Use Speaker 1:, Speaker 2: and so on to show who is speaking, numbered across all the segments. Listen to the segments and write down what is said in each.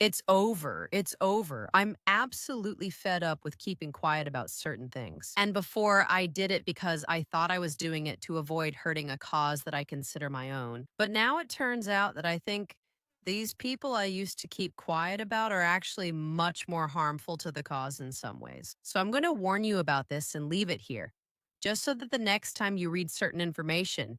Speaker 1: It's over. It's over. I'm absolutely fed up with keeping quiet about certain things. And before I did it because I thought I was doing it to avoid hurting a cause that I consider my own. But now it turns out that I think these people I used to keep quiet about are actually much more harmful to the cause in some ways. So I'm going to warn you about this and leave it here, just so that the next time you read certain information,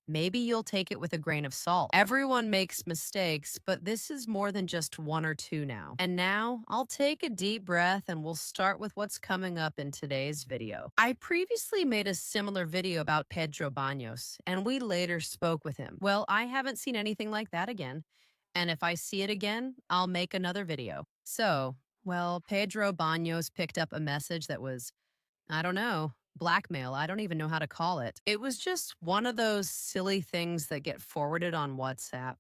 Speaker 1: maybe you'll take it with a grain of salt. Everyone makes mistakes, but this is more than just one or two now. And now I'll take a deep breath and we'll start with what's coming up in today's video. I previously made a similar video about Pedro Baños, and we later spoke with him. Well, I haven't seen anything like that again. And if I see it again, I'll make another video. So, well, Pedro Baños picked up a message that was, I don't know, blackmail. I don't even know how to call it. It was just one of those silly things that get forwarded on WhatsApp.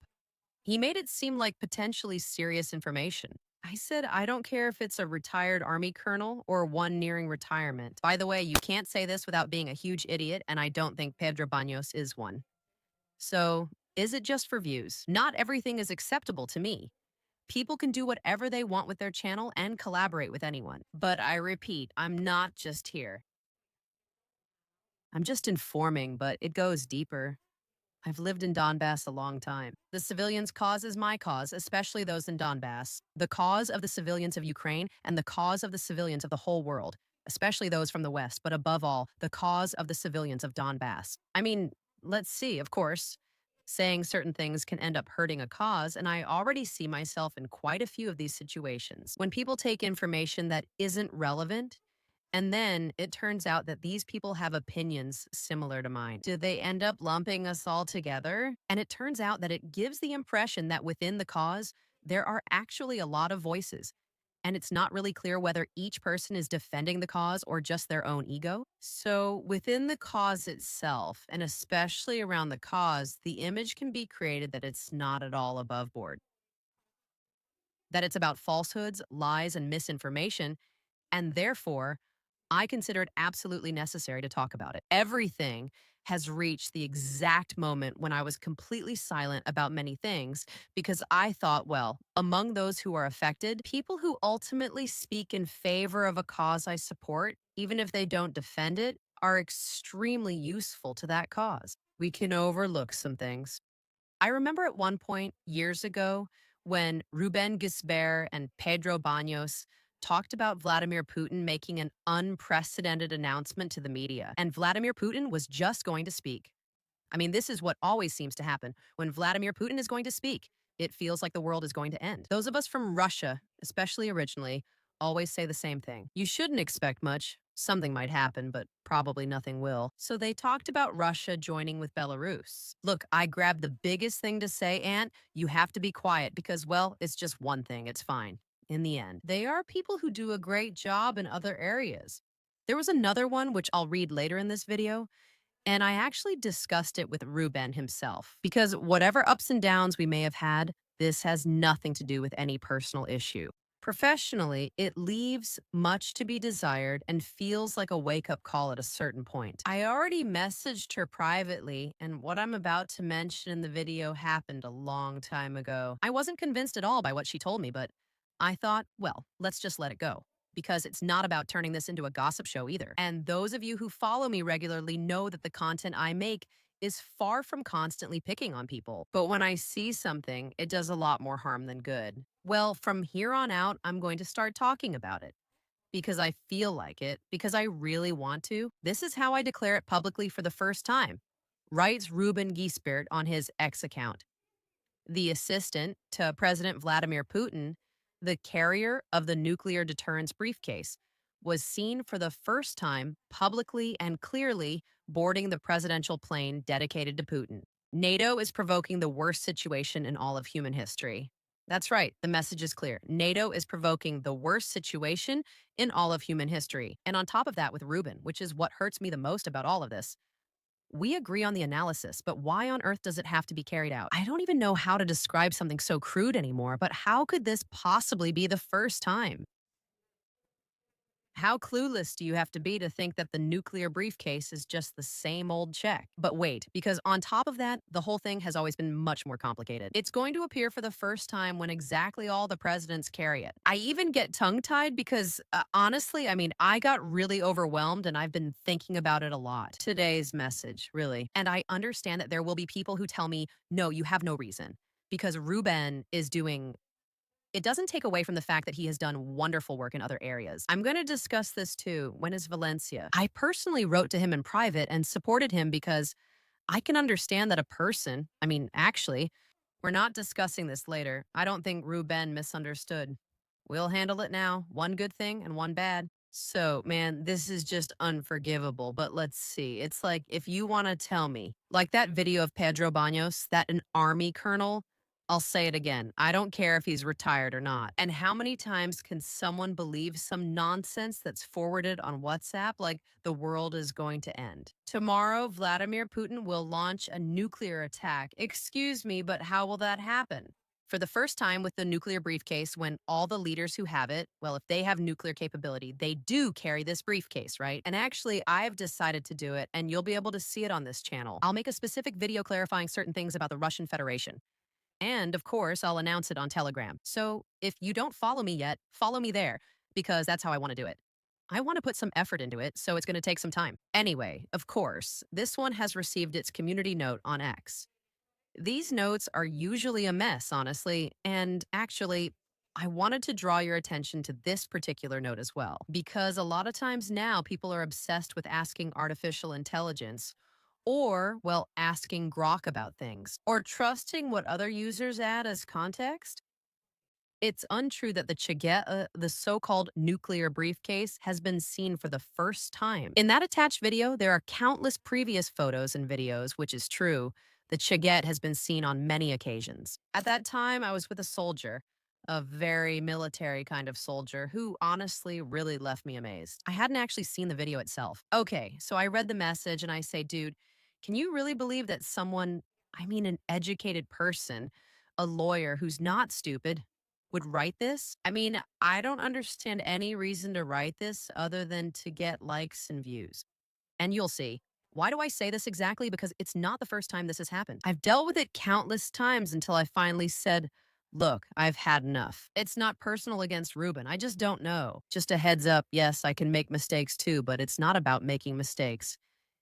Speaker 1: He made it seem like potentially serious information. I said, I don't care if it's a retired army colonel or one nearing retirement. By the way, you can't say this without being a huge idiot, and I don't think Pedro Baños is one. So, is it just for views? Not everything is acceptable to me. People can do whatever they want with their channel and collaborate with anyone. But I repeat, I'm not just here. I'm just informing, but it goes deeper. I've lived in Donbass a long time. The civilians' cause is my cause, especially those in Donbass. The cause of the civilians of Ukraine and the cause of the civilians of the whole world, especially those from the West, but above all, the cause of the civilians of Donbass. I mean, let's see, of course. Saying certain things can end up hurting a cause, and I already see myself in quite a few of these situations. When people take information that isn't relevant, and then it turns out that these people have opinions similar to mine. Do they end up lumping us all together? And it turns out that it gives the impression that within the cause, there are actually a lot of voices. And it's not really clear whether each person is defending the cause or just their own ego. So, within the cause itself, and especially around the cause, the image can be created that it's not at all above board, that it's about falsehoods, lies, and misinformation, and therefore, I consider it absolutely necessary to talk about it. Everything has reached the exact moment when I was completely silent about many things because I thought, well, among those who are affected, people who ultimately speak in favor of a cause I support, even if they don't defend it, are extremely useful to that cause. We can overlook some things. I remember at one point years ago when Rubén Gisbert and Pedro Baños talked about Vladimir Putin making an unprecedented announcement to the media, and Vladimir Putin was just going to speak. I mean, this is what always seems to happen. When Vladimir Putin is going to speak, it feels like the world is going to end. Those of us from Russia, especially originally, always say the same thing. You shouldn't expect much. Something might happen, but probably nothing will. So they talked about Russia joining with Belarus. Look, I grabbed the biggest thing to say, Aunt. You have to be quiet because, well, it's just one thing. It's fine. In the end, they are people who do a great job in other areas. There was another one, which I'll read later in this video, and I actually discussed it with Ruben himself because whatever ups and downs we may have had, this has nothing to do with any personal issue. Professionally, it leaves much to be desired and feels like a wake up call at a certain point. I already messaged her privately, and what I'm about to mention in the video happened a long time ago. I wasn't convinced at all by what she told me, but I thought, well, let's just let it go because it's not about turning this into a gossip show either. And those of you who follow me regularly know that the content I make is far from constantly picking on people. But when I see something, it does a lot more harm than good. Well, from here on out, I'm going to start talking about it because I feel like it, because I really want to. This is how I declare it publicly for the first time, writes Rubén Gisbert on his X account. The assistant to President Vladimir Putin, the carrier of the nuclear deterrence briefcase, was seen for the first time publicly and clearly boarding the presidential plane dedicated to Putin. NATO is provoking the worst situation in all of human history. That's right, the message is clear. NATO is provoking the worst situation in all of human history. And on top of that, with Rubin, which is what hurts me the most about all of this, we agree on the analysis, but why on earth does it have to be carried out? I don't even know how to describe something so crude anymore, but how could this possibly be the first time? How clueless do you have to be to think that the nuclear briefcase is just the same old check? But wait, because on top of that, the whole thing has always been much more complicated. It's going to appear for the first time when exactly all the presidents carry it. I even get tongue tied because honestly, I got really overwhelmed and I've been thinking about it a lot. Today's message, really. And I understand that there will be people who tell me, no, you have no reason because Rubén is doing it doesn't take away from the fact that he has done wonderful work in other areas. I'm going to discuss this too. When is Valencia? I personally wrote to him in private and supported him because I can understand that a person, actually, we're not discussing this later. I don't think Ruben misunderstood. We'll handle it now. One good thing and one bad. So, man, this is just unforgivable. But let's see. It's like if you want to tell me, like that video of Pedro Baños, that an army colonel, I'll say it again. I don't care if he's retired or not. And how many times can someone believe some nonsense that's forwarded on WhatsApp like the world is going to end? Tomorrow, Vladimir Putin will launch a nuclear attack. Excuse me, but how will that happen? For the first time with the nuclear briefcase, when all the leaders who have it, well, if they have nuclear capability, they do carry this briefcase, right? And actually, I've decided to do it, and you'll be able to see it on this channel. I'll make a specific video clarifying certain things about the Russian Federation. And of course, I'll announce it on Telegram. So if you don't follow me yet, follow me there because that's how I want to do it. I want to put some effort into it, so it's going to take some time. Anyway, of course, this one has received its community note on X. These notes are usually a mess, honestly, and actually, I wanted to draw your attention to this particular note as well, because a lot of times now people are obsessed with asking artificial intelligence or, well, asking Grok about things, or trusting what other users add as context. It's untrue that the so-called nuclear briefcase, has been seen for the first time. In that attached video, there are countless previous photos and videos, which is true. The Chaget has been seen on many occasions. At that time, I was with a soldier, a very military kind of soldier, who honestly really left me amazed. I hadn't actually seen the video itself. Okay, so I read the message and I say, dude, can you really believe that someone, an educated person, a lawyer who's not stupid, would write this? I don't understand any reason to write this other than to get likes and views. And you'll see. Why do I say this exactly? Because it's not the first time this has happened. I've dealt with it countless times until I finally said, look, I've had enough. It's not personal against Ruben. I just don't know. Just a heads up, yes, I can make mistakes too, but it's not about making mistakes.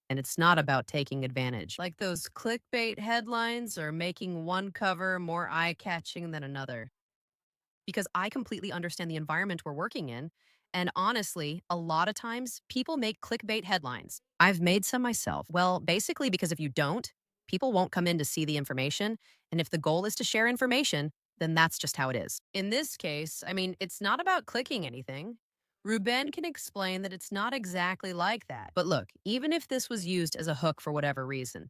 Speaker 1: And it's not about taking advantage. Like those clickbait headlines or making one cover more eye catching than another because I completely understand the environment we're working in. And honestly, a lot of times people make clickbait headlines. I've made some myself. Well, basically, because if you don't, people won't come in to see the information. And if the goal is to share information, then that's just how it is. In this case, it's not about clicking anything. Ruben can explain that it's not exactly like that. But look, even if this was used as a hook for whatever reason,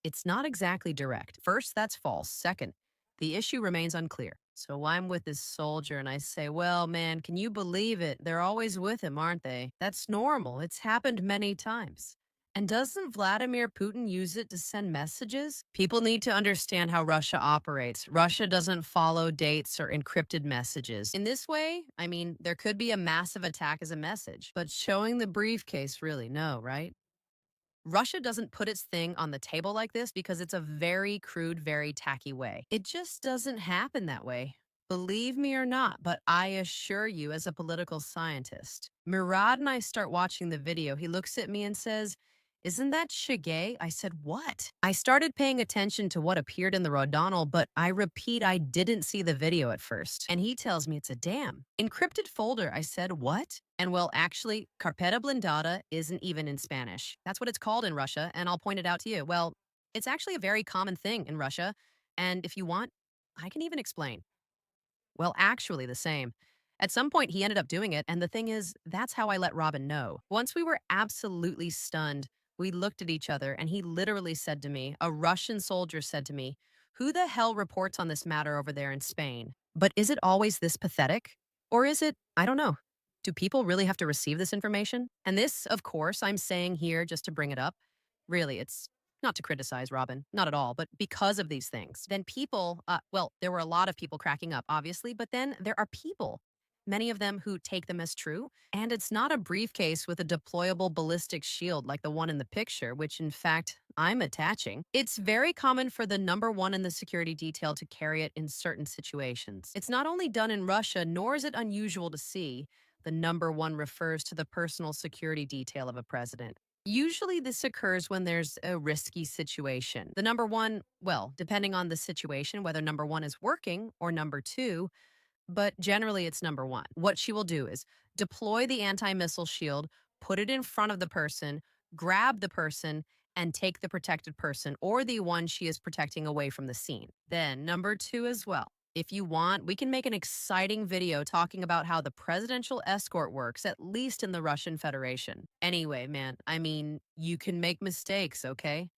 Speaker 1: it's not exactly direct. First, that's false. Second, the issue remains unclear. So I'm with this soldier and I say, well, man, can you believe it? They're always with him, aren't they? That's normal. It's happened many times. And doesn't Vladimir Putin use it to send messages? People need to understand how Russia operates. Russia doesn't follow dates or encrypted messages. In this way, there could be a massive attack as a message, but showing the briefcase, really, no, right? Russia doesn't put its thing on the table like this because it's a very crude, very tacky way. It just doesn't happen that way. Believe me or not, but I assure you, as a political scientist, Murad and I start watching the video. He looks at me and says, isn't that Shige? I said, what? I started paying attention to what appeared in the Rodonal, but I repeat, I didn't see the video at first. And he tells me it's a dam. Encrypted folder. I said, what? And well, actually, carpeta blindada isn't even in Spanish. That's what it's called in Russia, and I'll point it out to you. Well, it's actually a very common thing in Russia, and if you want, I can even explain. Well, actually, the same. At some point, he ended up doing it, and the thing is, that's how I let Robin know. Once we were absolutely stunned, we looked at each other, and he literally said to me, a Russian soldier said to me, who the hell reports on this matter over there in Spain? But is it always this pathetic? Or is it, I don't know. Do people really have to receive this information? And this, of course, I'm saying here just to bring it up. Really, it's not to criticize Robin, not at all, but because of these things, then people, well, there were a lot of people cracking up, obviously, but then there are people. many of them who take them as true. And it's not a briefcase with a deployable ballistic shield like the one in the picture, which in fact I'm attaching. It's very common for the number one in the security detail to carry it in certain situations. It's not only done in Russia, nor is it unusual to see. The number one refers to the personal security detail of a president. Usually, this occurs when there's a risky situation. The number one, well, depending on the situation, whether number one is working or number two, but generally it's number one. What she will do is deploy the anti missile shield, put it in front of the person, grab the person, and take the protected person or the one she is protecting away from the scene. Then, number two as well. If you want, we can make an exciting video talking about how the presidential escort works, at least in the Russian Federation. Anyway, man, I mean, you can make mistakes, okay?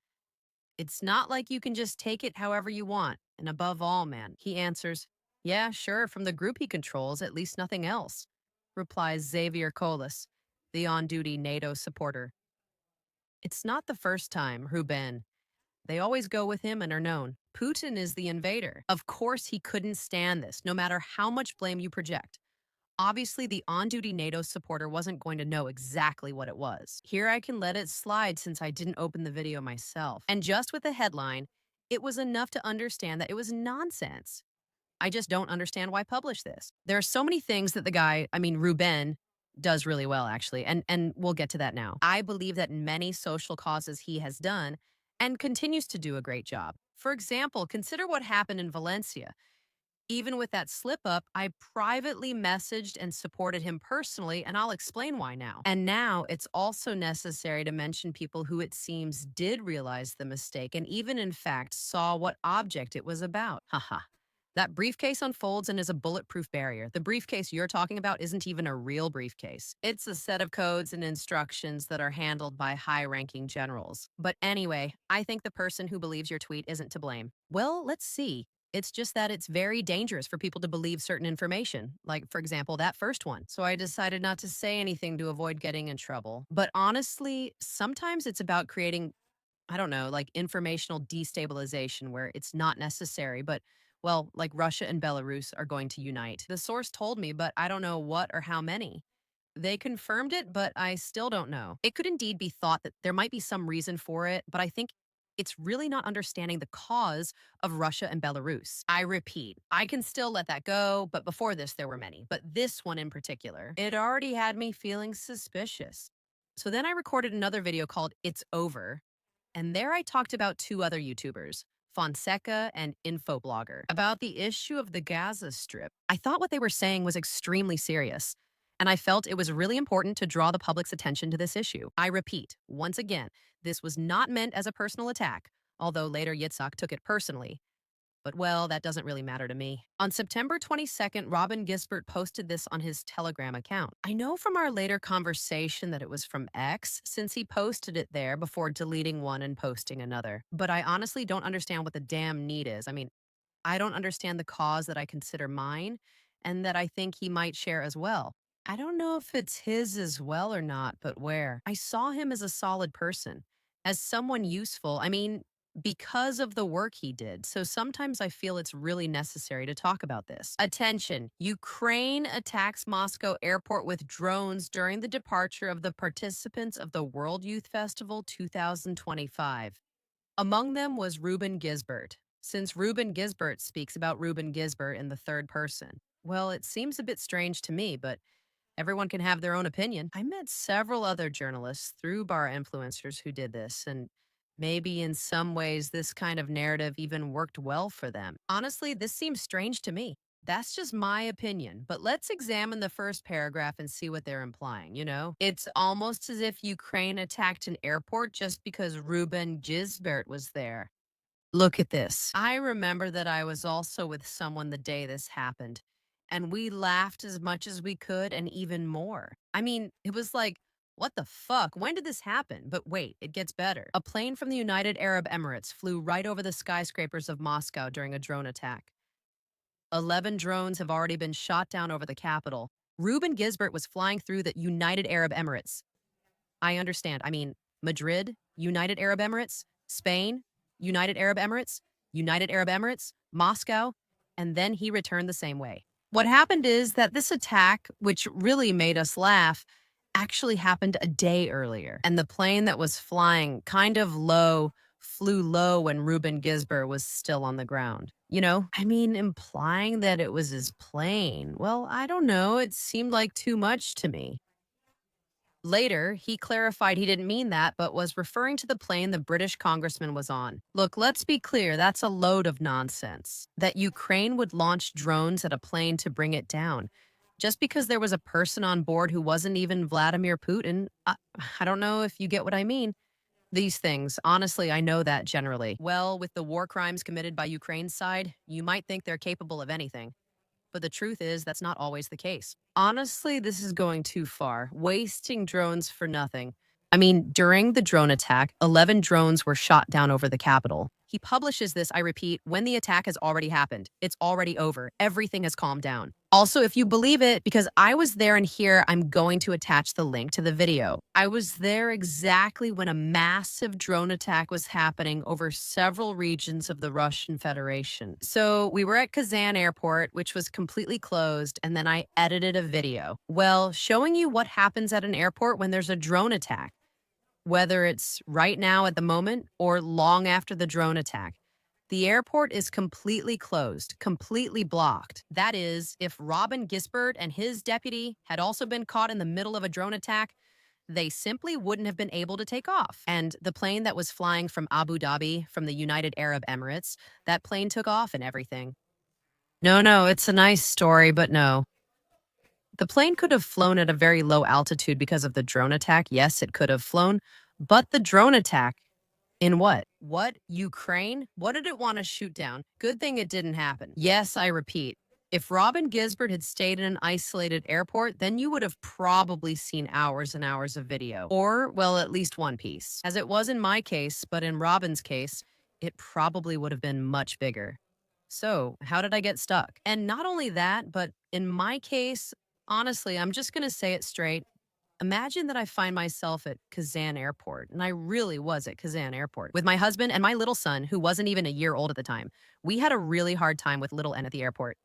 Speaker 1: It's not like you can just take it however you want. And above all, man, he answers, yeah, sure, from the group he controls, at least nothing else, replies Xavier Colas, the on duty NATO supporter. It's not the first time, Rubén. They always go with him and are known. Putin is the invader. Of course, he couldn't stand this, no matter how much blame you project. Obviously, the on duty NATO supporter wasn't going to know exactly what it was. Here I can let it slide since I didn't open the video myself. And just with the headline, it was enough to understand that it was nonsense. I just don't understand why publish this. There are so many things that the guy, Ruben, does really well, actually. And we'll get to that now. I believe that many social causes he has done and continues to do a great job. For example, consider what happened in Valencia. Even with that slip up, I privately messaged and supported him personally, and I'll explain why now. And now it's also necessary to mention people who it seems did realize the mistake and even, in fact, saw what object it was about. Haha. That briefcase unfolds and is a bulletproof barrier. The briefcase you're talking about isn't even a real briefcase. It's a set of codes and instructions that are handled by high-ranking generals. But anyway, I think the person who believes your tweet isn't to blame. Well, let's see. It's just that it's very dangerous for people to believe certain information, like, for example, that first one. So I decided not to say anything to avoid getting in trouble. But honestly, sometimes it's about creating, I don't know, like informational destabilization where it's not necessary, but well, like Russia and Belarus are going to unite. The source told me, but I don't know what or how many. They confirmed it, but I still don't know. It could indeed be thought that there might be some reason for it, but I think it's really not understanding the cause of Russia and Belarus. I repeat, I can still let that go, but before this, there were many. But this one in particular, it already had me feeling suspicious. So then I recorded another video called It's Over, and there I talked about two other YouTubers, Fonseca and Infoblogger, about the issue of the Gaza Strip. I thought what they were saying was extremely serious, and I felt it was really important to draw the public's attention to this issue. I repeat, once again, this was not meant as a personal attack, although later Yitzhak took it personally. But well, that doesn't really matter to me. On September 22nd, Robin Gisbert posted this on his Telegram account. I know from our later conversation that it was from X, since he posted it there before deleting one and posting another. But I honestly don't understand what the damn need is. I don't understand the cause that I consider mine and that I think he might share as well. I don't know if it's his as well or not, but where? I saw him as a solid person, as someone useful. Because of the work he did. So sometimes I feel it's really necessary to talk about this. Attention, Ukraine attacks Moscow airport with drones during the departure of the participants of the World Youth Festival 2025. Among them was Rubén Gisbert. Since Rubén Gisbert speaks about Rubén Gisbert in the third person, well, it seems a bit strange to me, but everyone can have their own opinion. I met several other journalists through bar influencers who did this, and maybe in some ways this kind of narrative even worked well for them. Honestly, this seems strange to me. That's just my opinion, but let's examine the first paragraph and see what they're implying. It's almost as if Ukraine attacked an airport just because Rubén Gisbert was there. Look at this. I remember that I was also with someone the day this happened, and we laughed as much as we could and even more. It was like, what the fuck? When did this happen? But wait, it gets better. A plane from the United Arab Emirates flew right over the skyscrapers of Moscow during a drone attack. 11 drones have already been shot down over the capital. Rubén Gisbert was flying through the United Arab Emirates. I understand. Madrid, United Arab Emirates, Spain, United Arab Emirates, United Arab Emirates, Moscow, and then he returned the same way. What happened is that this attack, which really made us laugh, actually happened a day earlier. And the plane that was flying kind of low flew low when Rubén Gisbert was still on the ground. Implying that it was his plane. Well, I don't know. It seemed like too much to me. Later, he clarified he didn't mean that, but was referring to the plane the British congressman was on. Look, let's be clear, that's a load of nonsense. That Ukraine would launch drones at a plane to bring it down. Just because there was a person on board who wasn't even Vladimir Putin, I don't know if you get what I mean. These things, honestly, I know that generally. Well, with the war crimes committed by Ukraine's side, you might think they're capable of anything. But the truth is, that's not always the case. Honestly, this is going too far, wasting drones for nothing. During the drone attack, 11 drones were shot down over the capital. He publishes this, I repeat, when the attack has already happened. It's already over. Everything has calmed down. Also, if you believe it, because I was there and here, I'm going to attach the link to the video. I was there exactly when a massive drone attack was happening over several regions of the Russian Federation. So we were at Kazan Airport, which was completely closed, and then I edited a video. Well, showing you what happens at an airport when there's a drone attack, whether it's right now at the moment or long after the drone attack. The airport is completely closed, completely blocked. That is, if Rubén Gisbert and his deputy had also been caught in the middle of a drone attack, they simply wouldn't have been able to take off. And the plane that was flying from Abu Dhabi, from the United Arab Emirates, that plane took off and everything. No, it's a nice story, but no. The plane could have flown at a very low altitude because of the drone attack. Yes, it could have flown. But the drone attack, in what? What? Ukraine? What did it want to shoot down? Good thing it didn't happen. Yes, I repeat. If Rubén Gisbert had stayed in an isolated airport, then you would have probably seen hours and hours of video. Or, well, at least one piece. As it was in my case, but in Robin's case, it probably would have been much bigger. So, how did I get stuck? And not only that, but in my case, honestly, I'm just going to say it straight. Imagine that I find myself at Kazan Airport, and I really was at Kazan Airport, with my husband and my little son, who wasn't even a year old at the time. We had a really hard time with little N at the airport.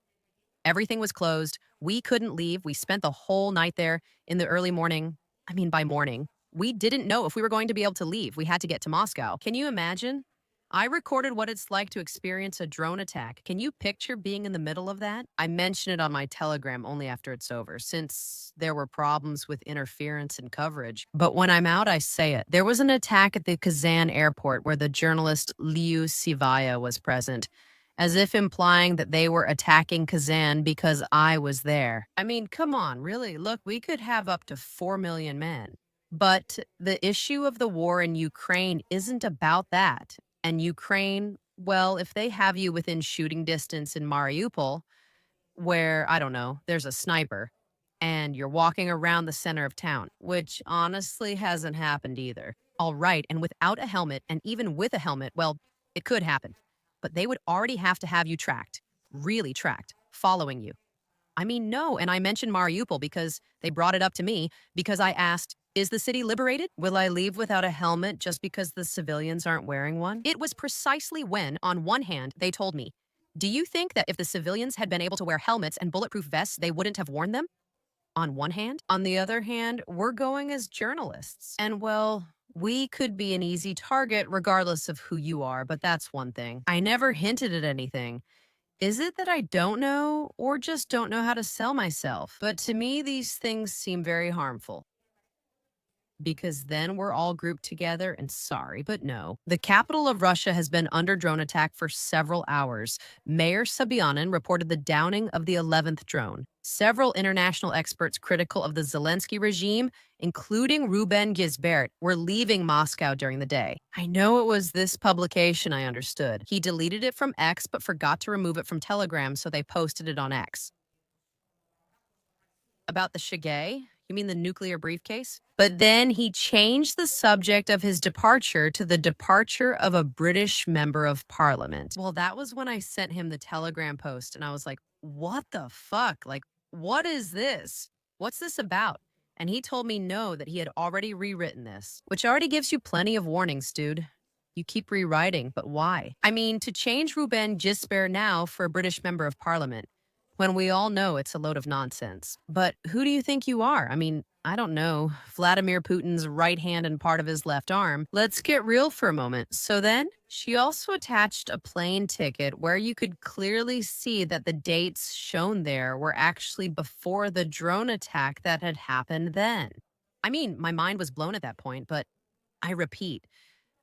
Speaker 1: Everything was closed. We couldn't leave. We spent the whole night there in the early morning. By morning. We didn't know if we were going to be able to leave. We had to get to Moscow. Can you imagine? I recorded what it's like to experience a drone attack. Can you picture being in the middle of that? I mention it on my Telegram only after it's over, since there were problems with interference and coverage. But when I'm out, I say it. There was an attack at the Kazan airport where the journalist Liu Sivaya was present, as if implying that they were attacking Kazan because I was there. Come on, really? Look, we could have up to 4 million men. But the issue of the war in Ukraine isn't about that. And Ukraine, well, if they have you within shooting distance in Mariupol, where, I don't know, there's a sniper, and you're walking around the center of town, which honestly hasn't happened either. All right, and without a helmet, and even with a helmet, well, it could happen. But they would already have to have you tracked, really tracked, following you. No, and I mentioned Mariupol because they brought it up to me because I asked, is the city liberated? Will I leave without a helmet just because the civilians aren't wearing one? It was precisely when, on one hand, they told me, do you think that if the civilians had been able to wear helmets and bulletproof vests, they wouldn't have worn them? On one hand. On the other hand, we're going as journalists. And well, we could be an easy target regardless of who you are, but that's one thing. I never hinted at anything. Is it that I don't know or just don't know how to sell myself? But to me, these things seem very harmful. Because then we're all grouped together and sorry, but no. The capital of Russia has been under drone attack for several hours. Mayor Sobyanin reported the downing of the 11th drone. Several international experts critical of the Zelensky regime, including Rubén Gisbert, were leaving Moscow during the day. I know it was this publication, I understood. He deleted it from X but forgot to remove it from Telegram, so they posted it on X. About the Shige? You mean the nuclear briefcase? But then he changed the subject of his departure to the departure of a British member of parliament. Well, that was when I sent him the Telegram post, and I was like, what the fuck? Like, what is this? What's this about? And he told me no, that he had already rewritten this, which already gives you plenty of warnings, dude. You keep rewriting, but why? To change Rubén Gisbert now for a British member of parliament. when we all know it's a load of nonsense. But who do you think you are? I mean, I don't know. Vladimir Putin's right hand and part of his left arm. Let's get real for a moment. So then, she also attached a plane ticket where you could clearly see that the dates shown there were actually before the drone attack that had happened then. I mean, my mind was blown at that point, but I repeat,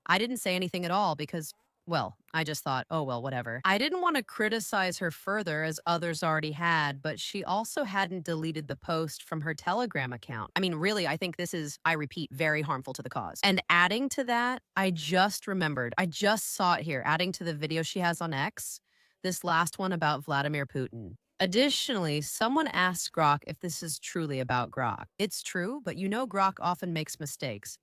Speaker 1: I didn't say anything at all because, well, I just thought, oh, well, whatever. I didn't want to criticize her further as others already had, but she also hadn't deleted the post from her Telegram account. I mean, really, I think this is, I repeat, very harmful to the cause. And adding to that, I just remembered, I just saw it here, adding to the video she has on X, this last one about Vladimir Putin. Additionally, someone asked Grok if this is truly about Grok. It's true, but you know Grok often makes mistakes,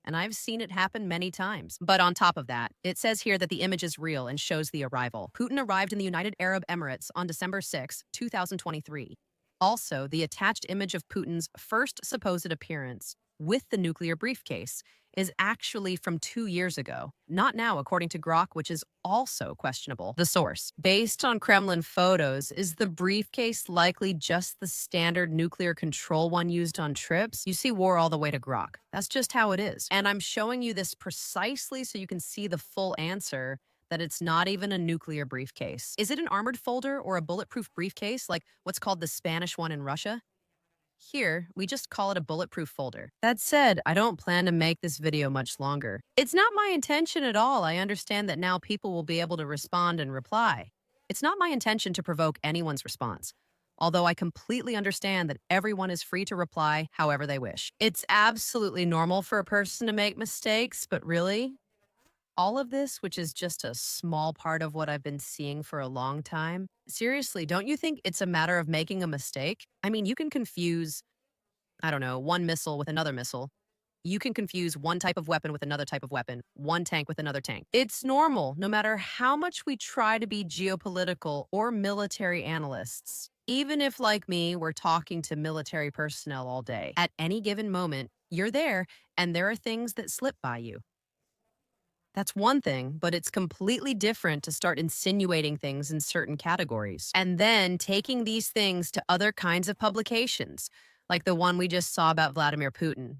Speaker 1: and I've seen it happen many times. But on top of that, it says here that the image is real and shows the arrival. Putin arrived in the United Arab Emirates on December 6, 2023. Also, the attached image of Putin's first supposed appearance with the nuclear briefcase is actually from 2 years ago, not now, according to Grok, which is also questionable. The source. Based on Kremlin photos, is the briefcase likely just the standard nuclear control one used on trips? You see war all the way to Grok. That's just how it is. And I'm showing you this precisely so you can see the full answer that it's not even a nuclear briefcase. Is it an armored folder or a bulletproof briefcase like what's called the Spanish one in Russia? Here, we just call it a bulletproof folder. That said, I don't plan to make this video much longer. It's not my intention at all. I understand that now people will be able to respond and reply. It's not my intention to provoke anyone's response, although I completely understand that everyone is free to reply however they wish. It's absolutely normal for a person to make mistakes, but really, all of this, which is just a small part of what I've been seeing for a long time, seriously, don't you think it's a matter of making a mistake? I mean, you can confuse, I don't know, one missile with another missile. You can confuse one type of weapon with another type of weapon, one tank with another tank. It's normal, no matter how much we try to be geopolitical or military analysts. Even if, like me, we're talking to military personnel all day, at any given moment, you're there, and there are things that slip by you. That's one thing, but it's completely different to start insinuating things in certain categories and then taking these things to other kinds of publications, like the one we just saw about Vladimir Putin.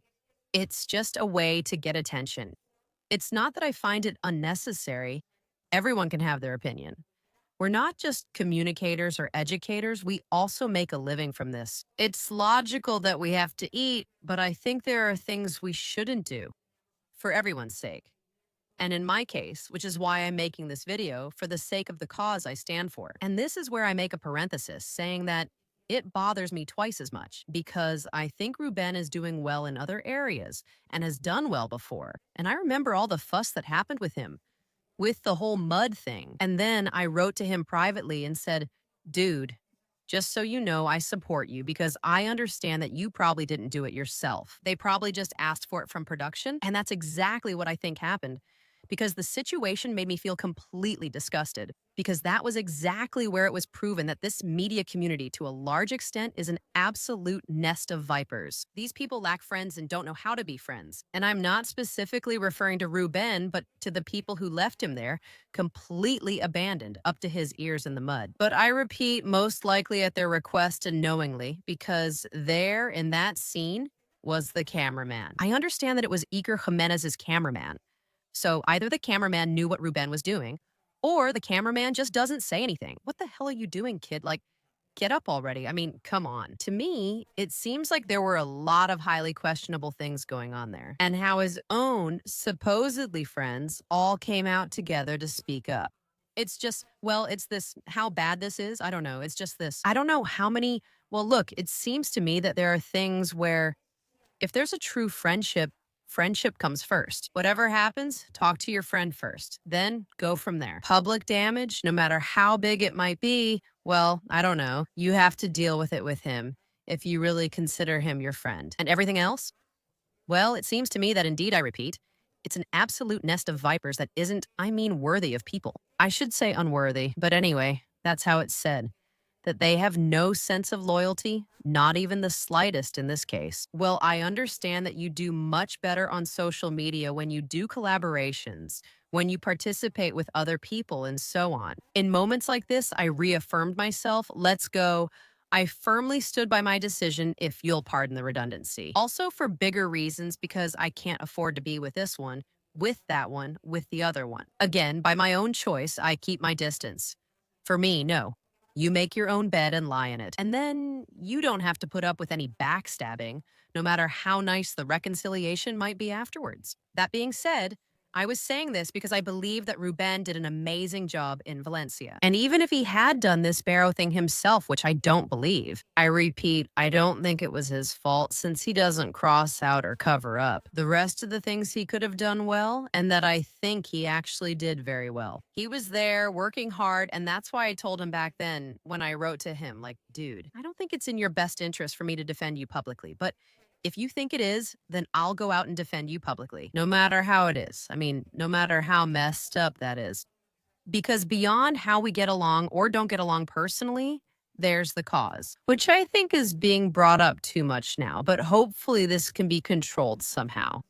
Speaker 1: It's just a way to get attention. It's not that I find it unnecessary. Everyone can have their opinion. We're not just communicators or educators, we also make a living from this. It's logical that we have to eat, but I think there are things we shouldn't do for everyone's sake. And in my case, which is why I'm making this video, for the sake of the cause I stand for. And this is where I make a parenthesis, saying that it bothers me twice as much because I think Rubén is doing well in other areas and has done well before. And I remember all the fuss that happened with him, with the whole mud thing. And then I wrote to him privately and said, dude, just so you know, I support you because I understand that you probably didn't do it yourself. They probably just asked for it from production. And that's exactly what I think happened, because the situation made me feel completely disgusted, because that was exactly where it was proven that this media community, to a large extent, is an absolute nest of vipers. These people lack friends and don't know how to be friends. And I'm not specifically referring to Rubén, but to the people who left him there, completely abandoned, up to his ears in the mud. But I repeat, most likely at their request and knowingly, because there, in that scene, was the cameraman. I understand that it was Iker Jimenez's cameraman. So either the cameraman knew what Rubén was doing, or the cameraman just doesn't say anything. What the hell are you doing, kid? Like, get up already. I mean, come on. To me, it seems like there were a lot of highly questionable things going on there, and how his own supposedly friends all came out together to speak up. It's just, well, it's this, how bad this is, I don't know. It's just this, I don't know how many, well, look, it seems to me that there are things where if there's a true friendship, friendship comes first. Whatever happens, talk to your friend first. Then go from there. Public damage, no matter how big it might be, well, I don't know. You have to deal with it with him if you really consider him your friend. And everything else? Well, it seems to me that indeed, I repeat, it's an absolute nest of vipers that isn't, I mean, worthy of people. I should say unworthy, but anyway, that's how it's said. That they have no sense of loyalty, not even the slightest in this case. Well, I understand that you do much better on social media when you do collaborations, when you participate with other people, and so on. In moments like this, I reaffirmed myself. Let's go. I firmly stood by my decision, if you'll pardon the redundancy. Also, for bigger reasons, because I can't afford to be with this one, with that one, with the other one. Again, by my own choice, I keep my distance. For me, no. You make your own bed and lie in it. And then you don't have to put up with any backstabbing, no matter how nice the reconciliation might be afterwards. That being said, I was saying this because I believe that Rubén did an amazing job in Valencia. And even if he had done this Barrow thing himself, which I don't believe, I repeat, I don't think it was his fault since he doesn't cross out or cover up the rest of the things he could have done well, and that I think he actually did very well. He was there working hard, and that's why I told him back then when I wrote to him, like, dude, I don't think it's in your best interest for me to defend you publicly, but if you think it is, then I'll go out and defend you publicly, no matter how it is. I mean, no matter how messed up that is. Because beyond how we get along or don't get along personally, there's the cause, which I think is being brought up too much now, but hopefully this can be controlled somehow.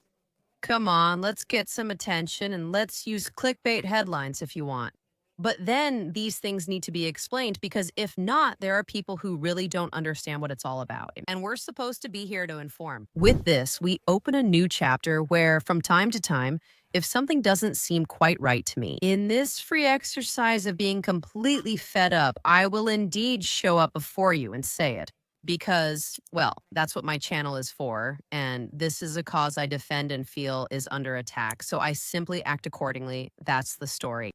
Speaker 1: Come on, let's get some attention and let's use clickbait headlines if you want. But then these things need to be explained because if not, there are people who really don't understand what it's all about. And we're supposed to be here to inform. With this, we open a new chapter where, from time to time, if something doesn't seem quite right to me, in this free exercise of being completely fed up, I will indeed show up before you and say it because, well, that's what my channel is for. And this is a cause I defend and feel is under attack. So I simply act accordingly. That's the story.